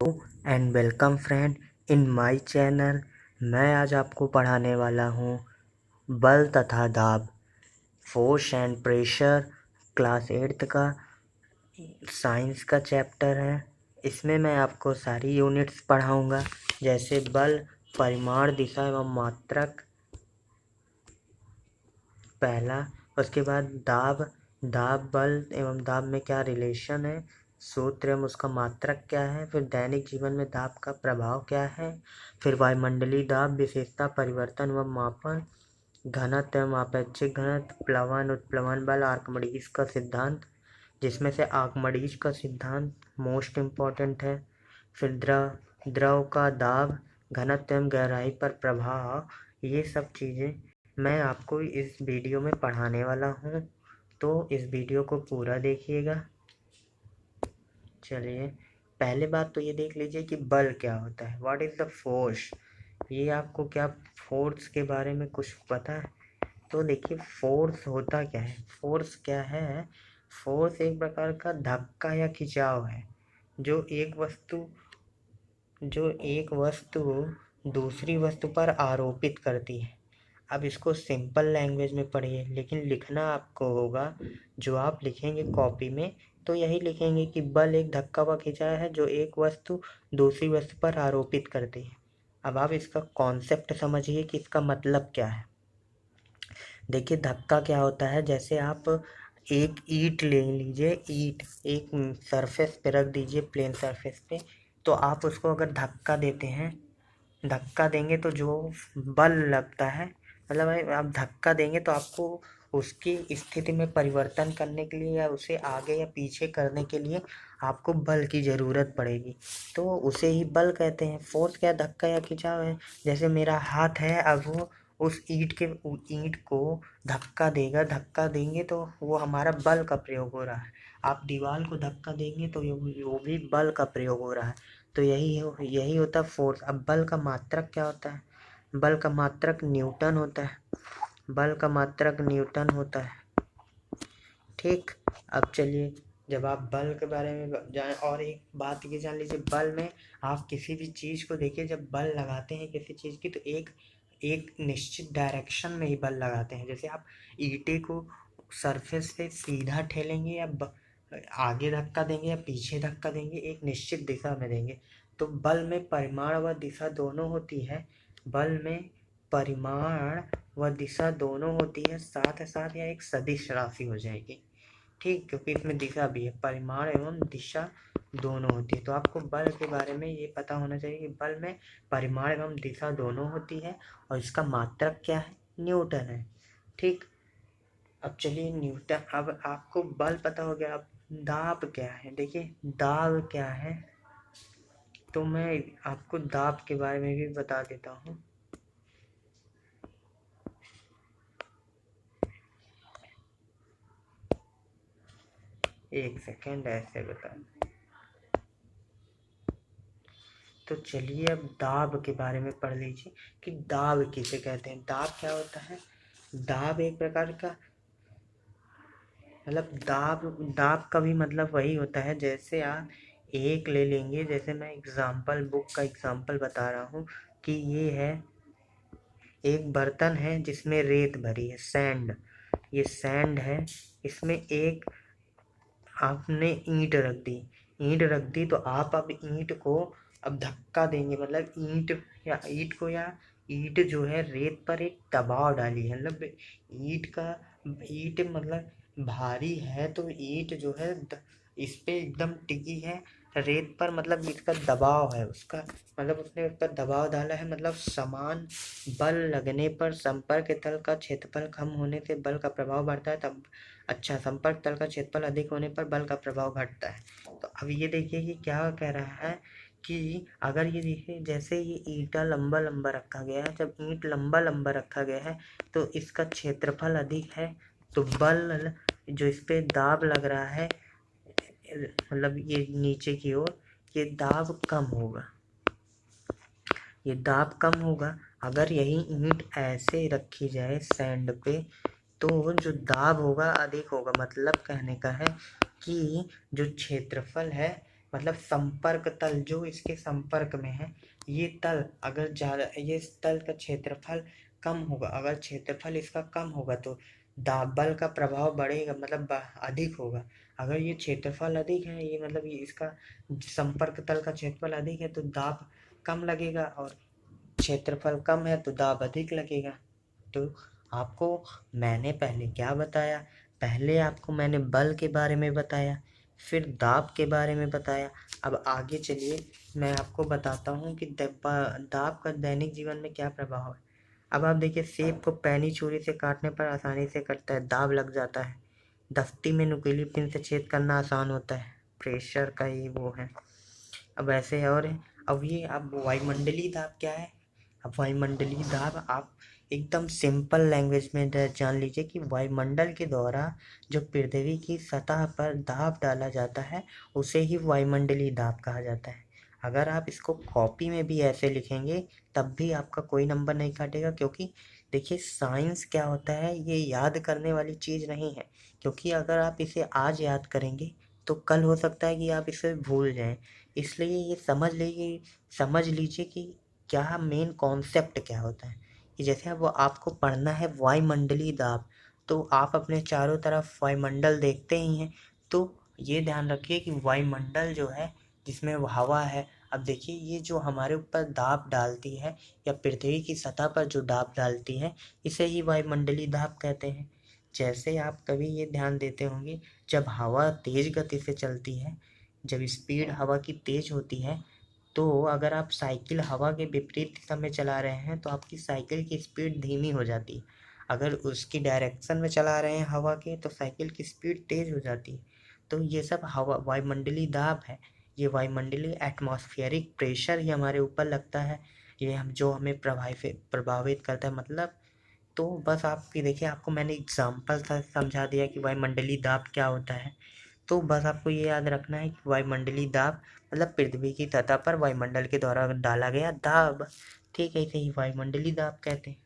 And welcome friend in my channel. मैं आज आपको पढ़ाने वाला हूँ बल तथा दाब, force and pressure, class 8th का साइंस का चैप्टर है। इसमें मैं आपको सारी यूनिट्स पढ़ाऊँगा, जैसे बल, परिमाण, दिशा एवं मात्रक पहला। उसके बाद दाब बल एवं दाब में क्या रिलेशन है, सूत्र एवं उसका मात्रक क्या है। फिर दैनिक जीवन में दाब का प्रभाव क्या है। फिर वायुमंडलीय दाब, विशेषता, परिवर्तन व मापन, घनत्व एवं आपेक्षिक घनत्व, प्लवन, उत्प्लवन बल, आर्किमिडीज का सिद्धांत, जिसमें से आर्किमिडीज का सिद्धांत मोस्ट इम्पॉर्टेंट है। फिर द्रव का दाब, घनत्व एवं गहराई पर प्रभाव, ये सब चीज़ें मैं आपको इस वीडियो में पढ़ाने वाला हूँ, तो इस वीडियो को पूरा देखिएगा। चलिए, पहले बात तो ये देख लीजिए कि बल क्या होता है, व्हाट इज़ द फोर्स। ये आपको क्या फोर्स के बारे में कुछ पता है? तो देखिए, फोर्स होता क्या है। फोर्स क्या है? फोर्स एक प्रकार का धक्का या खिंचाव है जो एक वस्तु दूसरी वस्तु पर आरोपित करती है। अब इसको सिंपल लैंग्वेज में पढ़िए, लेकिन लिखना आपको होगा, जो आप लिखेंगे कॉपी में तो यही लिखेंगे कि बल एक धक्का व खिंचाव है जो एक वस्तु दूसरी वस्तु पर आरोपित करती है। अब आप इसका कॉन्सेप्ट समझिए कि इसका मतलब क्या है। देखिए, धक्का क्या होता है, जैसे आप एक ईंट ले लीजिए, ईंट एक सरफेस पे रख दीजिए, प्लेन सरफेस पे, तो आप उसको अगर धक्का देंगे तो जो बल लगता है, मतलब आप धक्का देंगे तो आपको उसकी स्थिति में परिवर्तन करने के लिए या उसे आगे या पीछे करने के लिए आपको बल की ज़रूरत पड़ेगी, तो उसे ही बल कहते हैं। फोर्स क्या, धक्का या खिंचाव है। जैसे मेरा हाथ है, अब वो उस ईंट को धक्का देंगे तो वो हमारा बल का प्रयोग हो रहा है। आप दीवार को धक्का देंगे तो वो भी बल का प्रयोग हो रहा है। तो यही होता है फोर्स। अब बल का मात्रक क्या होता है? बल का मात्रक न्यूटन होता है। बल का मात्रक न्यूटन होता है। ठीक। अब चलिए, जब आप बल के बारे में जान, और एक बात ये जान लीजिए, बल में आप किसी भी चीज़ को देखिए, जब बल लगाते हैं किसी चीज़ की तो एक निश्चित डायरेक्शन में ही बल लगाते हैं। जैसे आप ईंटे को सरफेस से सीधा ठेलेंगे या आगे धक्का देंगे या पीछे धक्का देंगे, एक निश्चित दिशा में देंगे। तो बल में परिमाण व दिशा दोनों होती है। बल में परिमाण व दिशा दोनों होती है, साथ साथ यह एक सदिश राशि हो जाएगी। ठीक, क्योंकि इसमें दिशा भी है, परिमाण एवं दिशा दोनों होती है। तो आपको बल के बारे में ये पता होना चाहिए कि बल में परिमाण एवं दिशा दोनों होती है और इसका मात्रक क्या है, न्यूटन है। ठीक। अब चलिए, न्यूटन, अब आपको बल पता हो गया। अब दाब क्या है, देखिए दाब क्या है, तो मैं आपको दाब के बारे में भी बता देता हूँ। एक सेकेंड, ऐसे बता। तो चलिए, अब दाब के बारे में पढ़ लीजिए कि दाब किसे कहते हैं। दाब क्या होता है? दाब एक प्रकार का, मतलब दाब का भी मतलब वही होता है। जैसे आप एक ले लेंगे, जैसे मैं बुक का एग्जाम्पल बता रहा हूँ कि ये है एक बर्तन है जिसमें रेत भरी है, सैंड। ये सैंड है, इसमें एक आपने ईंट रख दी तो आप अब ईंट को अब धक्का देंगे, मतलब ईंट जो है रेत पर एक दबाव डाली है, मतलब ईंट मतलब भारी है, तो ईंट जो है इस पे एकदम टिकी है रेत पर, मतलब इसका दबाव है उसका, मतलब उसने उस पर दबाव डाला है, मतलब समान बल लगने पर संपर्क तल का क्षेत्रफल कम होने से बल का प्रभाव बढ़ता है, तब अच्छा संपर्क तल का क्षेत्रफल अधिक होने पर बल का प्रभाव घटता है। तो अब ये देखिए कि क्या कह रहा है कि अगर ये देखिए, जैसे ये ईंटा लंबा लंबा रखा गया है, जब ईंट लंबा लंबा रखा गया है तो इसका क्षेत्रफल अधिक है, तो बल जो इस पे दाब लग रहा है, मतलब ये नीचे की ओर, ये दाब कम होगा, ये दाब कम होगा। अगर यही ईंट ऐसे रखी जाए सैंड पे तो जो दाब होगा अधिक होगा। मतलब कहने का है कि जो क्षेत्रफल है मतलब संपर्क तल जो इसके संपर्क में है, ये तल अगर ज़्यादा, ये तल का क्षेत्रफल कम होगा, अगर क्षेत्रफल इसका कम होगा तो दाब बल का प्रभाव बढ़ेगा, मतलब अधिक होगा। अगर ये क्षेत्रफल अधिक है, ये मतलब ये इसका संपर्क तल का क्षेत्रफल अधिक है तो दाब कम लगेगा, और क्षेत्रफल कम है तो दाब अधिक लगेगा। तो आपको मैंने पहले क्या बताया, पहले आपको मैंने बल के बारे में बताया, फिर दाब के बारे में बताया। अब आगे चलिए मैं आपको बताता हूँ कि दाब का दैनिक जीवन में क्या प्रभाव है। अब आप देखिए, सेब को पैनी छुरी से काटने पर आसानी से कटता है, दाब लग जाता है। दफ्ती में नुकीली पिन से छेद करना आसान होता है, प्रेशर का ही वो है। अब ऐसे और है। अब ये अब वायुमंडलीय दाब क्या है। अब वायुमंडलीय दाब आप एकदम सिंपल लैंग्वेज में जान लीजिए कि वायुमंडल के द्वारा जो पृथ्वी की सतह पर दाब डाला जाता है उसे ही वायुमंडलीय दाब कहा जाता है। अगर आप इसको कॉपी में भी ऐसे लिखेंगे तब भी आपका कोई नंबर नहीं काटेगा, क्योंकि देखिए साइंस क्या होता है, ये याद करने वाली चीज़ नहीं है। क्योंकि अगर आप इसे आज याद करेंगे तो कल हो सकता है कि आप इसे भूल जाएं। इसलिए ये समझ लीजिए कि क्या मेन कॉन्सेप्ट क्या होता है। कि जैसे अब आपको पढ़ना है वायुमंडलीय दाब, तो आप अपने चारों तरफ वायुमंडल देखते ही हैं। तो ये ध्यान रखिए कि वायुमंडल जो है जिसमें वो हवा है, अब देखिए ये जो हमारे ऊपर दाब डालती है या पृथ्वी की सतह पर जो दाब डालती है, इसे ही वायुमंडलीय दाब कहते हैं। जैसे आप कभी ये ध्यान देते होंगे, जब हवा तेज गति से चलती है, जब स्पीड हवा की तेज होती है, तो अगर आप साइकिल हवा के विपरीत दिशा में चला रहे हैं तो आपकी साइकिल की स्पीड धीमी हो जाती है। अगर उसकी डायरेक्शन में चला रहे हैं हवा के तो साइकिल की स्पीड तेज हो जाती है। तो ये सब हवा वायुमंडलीय दाब है। ये वायुमंडलीय एटमॉस्फेरिक प्रेशर ही हमारे ऊपर लगता है, ये हम जो हमें प्रभावित करता है। मतलब तो बस आपकी देखिए, आपको मैंने एग्जाम्पल से समझा दिया कि वायुमंडलीय दाब क्या होता है। तो बस आपको ये याद रखना है कि वायुमंडलीय दाब मतलब पृथ्वी की सतह पर वायुमंडल के द्वारा डाला गया दाब, ठीक है, इसे ही वायुमंडलीय दाब कहते हैं।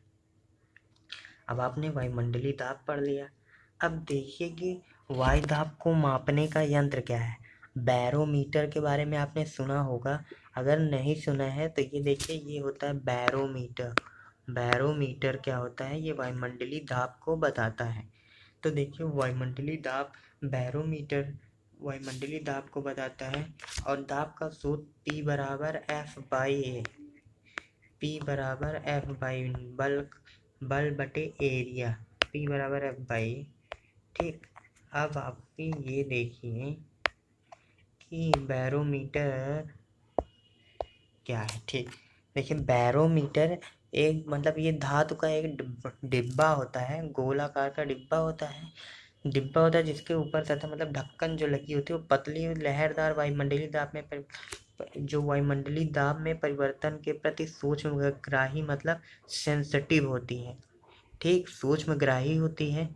अब आपने वायुमंडलीय दाब पढ़ लिया। अब देखिए कि वायु दाब को मापने का यंत्र क्या है। बैरोमीटर के बारे में आपने सुना होगा, अगर नहीं सुना है तो ये देखिए, ये होता है बैरोमीटर। बैरोमीटर क्या होता है, ये वायुमंडलीय दाब को बताता है। तो देखिए वायुमंडलीय दाब, बैरोमीटर वायुमंडलीय दाब को बताता है, और दाब का सूत्र P बराबर F बाई ए, P बराबर F बाई बल बटे एरिया, P बराबर F बाई। ठीक। अब आप ये देखिए कि बैरोमीटर क्या है। ठीक। देखिए बैरोमीटर एक मतलब ये धातु का एक डिब्बा होता है, गोलाकार का डिब्बा होता है जिसके ऊपर सतह मतलब ढक्कन जो लगी होती है वो पतली लहरदार वायुमंडलीय दाब में जो वायुमंडलीय दाब में परिवर्तन के प्रति सूक्ष्मग्राही मतलब सेंसिटिव होती है। ठीक, सूक्ष्मग्राही होती है।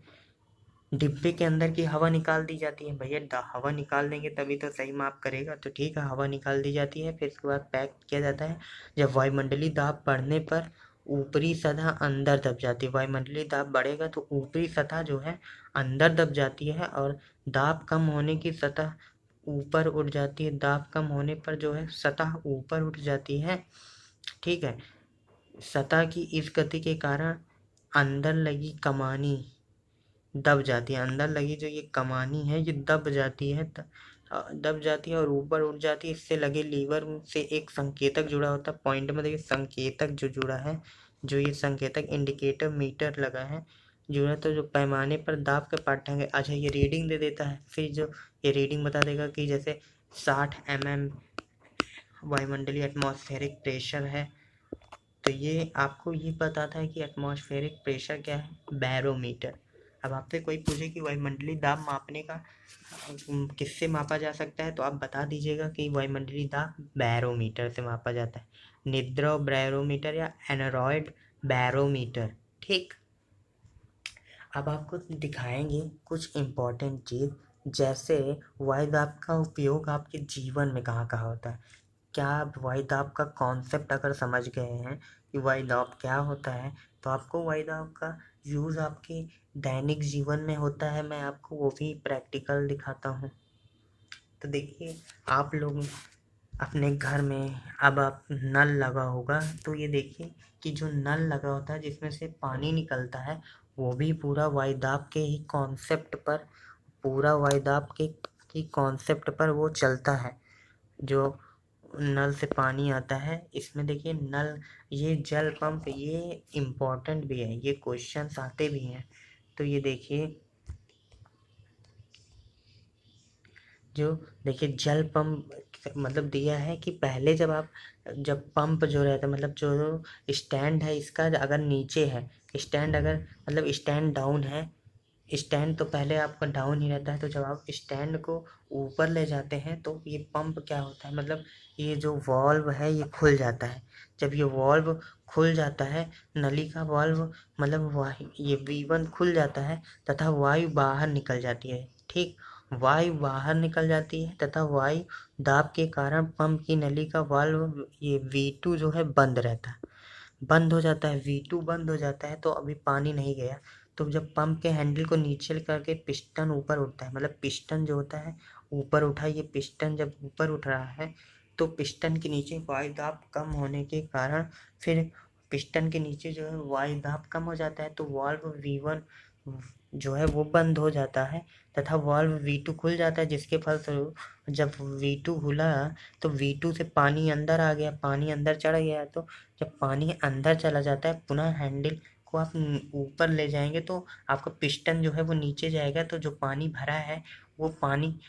डिब्बे के अंदर की हवा निकाल दी जाती है, भैया हवा निकाल देंगे तभी तो सही माप करेगा। तो ठीक है, हवा निकाल दी जाती है, फिर इसके बाद पैक किया जाता है। जब वायुमंडलीय दाब बढ़ने पर ऊपरी सतह अंदर दब जाती है, वायुमंडलीय दाब बढ़ेगा तो ऊपरी सतह जो है अंदर दब जाती है, और दाब कम होने की सतह ऊपर उठ जाती है। दाब कम होने पर जो है सतह ऊपर उठ जाती है। ठीक है, सतह की इस गति के कारण अंदर लगी कमानी दब जाती है, अंदर लगी जो ये कमानी है ये दब जाती है, दब जाती है और ऊपर उठ जाती है। इससे लगे लीवर से एक संकेतक जुड़ा होता है। पॉइंट में देखिए संकेतक जो जुड़ा है, जो ये संकेतक इंडिकेटर मीटर लगा है जुड़ा, तो जो पैमाने पर दाब के पाठ्यांक, अच्छा ये रीडिंग दे देता है। फिर जो ये रीडिंग बता देगा कि जैसे 60 mm वायुमंडलीय एटमॉस्फेरिक प्रेशर है, तो ये आपको ये बताता है कि एटमॉस्फेरिक प्रेशर क्या है, बैरोमीटर। अब आपसे कोई पूछे कि वायुमंडलीय दाब मापने का किससे मापा जा सकता है, तो आप बता दीजिएगा कि वायुमंडलीय दाब बैरोमीटर से मापा जाता है, निद्रव बैरोमीटर या एनरॉयड बैरोमीटर। ठीक। अब आपको दिखाएंगे कुछ इम्पोर्टेंट चीज़, जैसे वायु दाब का उपयोग आपके जीवन में कहाँ कहाँ होता है। क्या आप वायु दाब का कॉन्सेप्ट अगर समझ गए हैं कि वायु दाब क्या होता है, तो आपको वायु दाब का यूज़ आपके दैनिक जीवन में होता है। मैं आपको वो भी प्रैक्टिकल दिखाता हूँ। तो देखिए आप लोग अपने घर में अब आप नल लगा होगा, तो ये देखिए कि जो नल लगा होता है जिसमें से पानी निकलता है, वो भी पूरा वायुदाब के ही कॉन्सेप्ट पर, पूरा वायुदाब के की कॉन्सेप्ट पर वो चलता है। जो नल से पानी आता है, इसमें देखिए नल, ये जल पंप, ये इम्पोर्टेंट भी है, ये क्वेश्चंस आते भी हैं। तो ये देखिए, जो देखिए जल पंप मतलब दिया है कि पहले जब पंप जो रहता है, मतलब जो स्टैंड है इसका अगर नीचे है, स्टैंड अगर मतलब स्टैंड डाउन है, स्टैंड तो पहले आपका डाउन ही रहता है, तो जब आप स्टैंड को ऊपर ले जाते हैं तो ये पंप क्या होता है, मतलब ये जो वॉल्व है ये खुल जाता है। जब ये वॉल्व खुल जाता है, नली का वॉल्व, मतलब वायु, ये V1 खुल जाता है तथा वायु बाहर निकल जाती है। ठीक, वायु बाहर निकल जाती है तथा वायु दाब के कारण पंप की नली का वाल्व ये V2 जो है बंद रहता है, बंद हो जाता है। V2 बंद हो जाता है तो अभी पानी नहीं गया। तो जब पंप के हैंडल को नीचे करके पिस्टन ऊपर उठता है, मतलब पिस्टन जो होता है ऊपर उठा, ये पिस्टन जब ऊपर उठ रहा है तो पिस्टन के नीचे वायु दाब कम होने के कारण फिर पिस्टन के नीचे जो है वायु दाब कम हो जाता है, तो वाल्व V1 जो है वो बंद हो जाता है तथा वाल्व V2 खुल जाता है, जिसके फलस्वरूप जब V2 खुला तो V2 से पानी अंदर आ गया, पानी अंदर चढ़ गया। तो जब पानी अंदर चला जाता है, पुनः हैंडल को आप ऊपर ले जाएंगे तो आपका पिस्टन जो है वो नीचे जाएगा, तो जो पानी भरा है वो पानी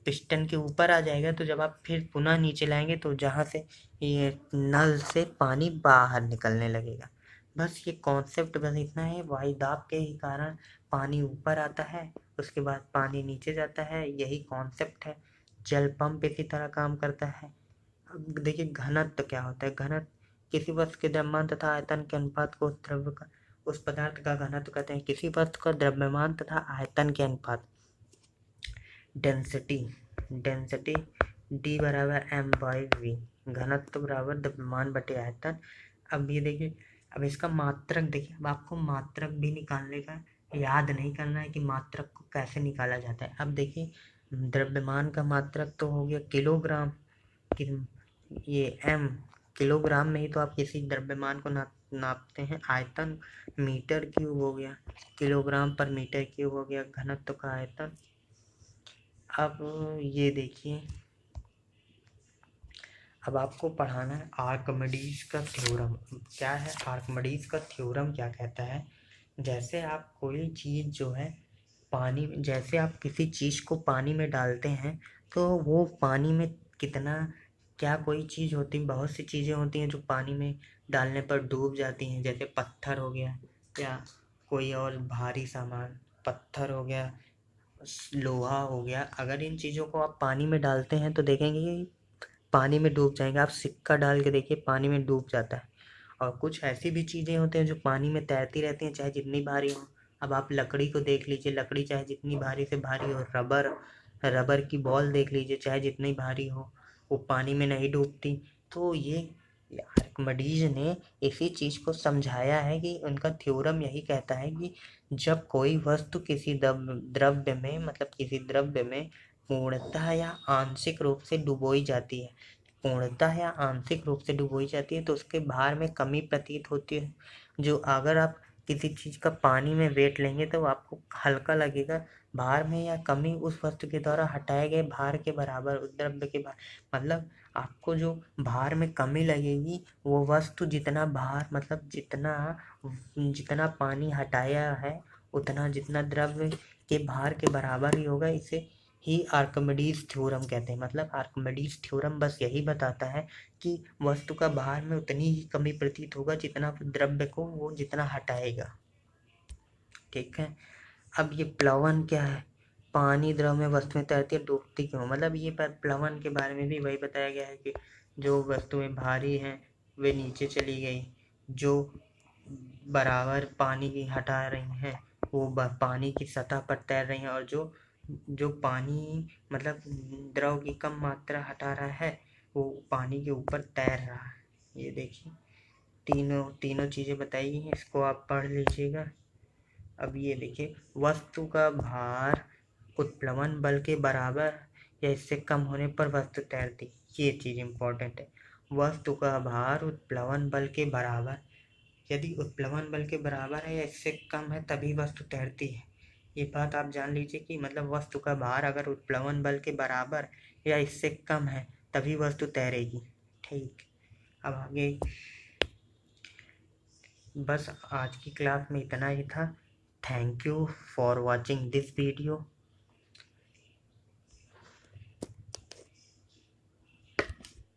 पिस्टन के ऊपर आ जाएगा। तो जब आप फिर पुनः नीचे लाएंगे तो जहाँ से ये नल से पानी बाहर निकलने लगेगा। बस ये कॉन्सेप्ट बस इतना है, वायु दाब के ही कारण पानी ऊपर आता है, उसके बाद पानी नीचे जाता है, यही कॉन्सेप्ट है। जल पंप इसी तरह काम करता है। अब देखिए घनत्व क्या होता है। घनत्व किसी वस्तु के द्रव्यमान तथा आयतन के अनुपात को उस पदार्थ का घनत्व कहते हैं। किसी वस्तु का द्रव्यमान तथा आयतन के अनुपात, डेंसिटी, डेंसिटी डी बराबर m/v, घनत्व बराबर द्रव्यमान बटे आयतन। अब ये देखिए, अब इसका मात्रक देखिए, अब आपको मात्रक भी निकालने का याद नहीं करना है कि मात्रक को कैसे निकाला जाता है। अब देखिए द्रव्यमान का मात्रक तो हो गया किलोग्राम, ये m, किलोग्राम में ही तो आप किसी द्रव्यमान को नापते हैं। आयतन मीटर क्यूब हो गया, किलोग्राम पर मीटर क्यूब हो गया घनत्व का आयतन। अब ये देखिए, अब आपको पढ़ाना है आर्किमिडीज का थ्योरम। क्या है आर्किमिडीज का थ्योरम, क्या कहता है, जैसे आप कोई चीज़ जो है पानी, जैसे आप किसी चीज़ को पानी में डालते हैं तो वो पानी में कितना, क्या कोई चीज़ होती, बहुत सी चीज़ें होती हैं जो पानी में डालने पर डूब जाती हैं, जैसे पत्थर हो गया या कोई और भारी सामान, पत्थर हो गया, लोहा हो गया। अगर इन चीज़ों को आप पानी में डालते हैं तो देखेंगे कि पानी में डूब जाएंगे। आप सिक्का डाल के देखिए पानी में डूब जाता है। और कुछ ऐसी भी चीज़ें होती हैं जो पानी में तैरती रहती हैं चाहे जितनी भारी हो। अब आप लकड़ी को देख लीजिए, लकड़ी चाहे जितनी भारी से भारी हो, रबर, रबर की बॉल देख लीजिए, चाहे जितनी भारी हो वो पानी में नहीं डूबती। तो ये आर्किमिडीज ने इसी चीज़ को समझाया है कि उनका थ्योरम यही कहता है कि जब कोई वस्तु किसी द्रव्य में, मतलब किसी द्रव्य में पूर्णतः या आंशिक रूप से डुबोई जाती है, पूर्णतः या आंशिक रूप से डुबोई जाती है तो उसके भार में कमी प्रतीत होती है। जो अगर आप किसी चीज़ का पानी में वेट लेंगे तो आपको हल्का लगेगा, भार में या कमी उस वस्तु के द्वारा हटाए गए भार के बराबर, उस द्रव्य के भार, मतलब आपको जो भार में कमी लगेगी वो वस्तु जितना भार, मतलब जितना जितना पानी हटाया है उतना, जितना द्रव्य के भार के बराबर ही होगा। इसे ही आर्किमिडीज थ्योरम कहते हैं। मतलब आर्किमिडीज थ्योरम बस यही बताता है कि वस्तु का भार में उतनी ही कमी प्रतीत होगा जितना द्रव्य को वो जितना हटाएगा। ठीक है। अब ये प्लवन क्या है, पानी द्रव में वस्तुएं तैरती है डूबती क्यों, मतलब ये प्लवन के बारे में भी वही बताया गया है कि जो वस्तुएं भारी हैं वे नीचे चली गई, जो बराबर पानी की हटा रही हैं वो पानी की सतह पर तैर रही हैं, और जो जो पानी मतलब द्रव की कम मात्रा हटा रहा है वो पानी के ऊपर तैर रहा है। ये देखिए तीनों तीनों चीज़ें बताई गई हैं, इसको आप पढ़ लीजिएगा। अब ये देखिए वस्तु का भार उत्प्लवन बल के बराबर या इससे कम होने पर वस्तु तैरती। ये चीज़ इम्पोर्टेंट है। वस्तु का भार उत्प्लवन बल के बराबर, यदि उत्प्लवन बल के बराबर है या इससे कम है तभी वस्तु तैरती है। ये बात आप जान लीजिए कि मतलब वस्तु का भार अगर उत्प्लवन बल के बराबर या इससे कम है तभी वस्तु तैरेगी। ठीक, अब आगे बस आज की क्लास में इतना ही था। Thank you for watching this video.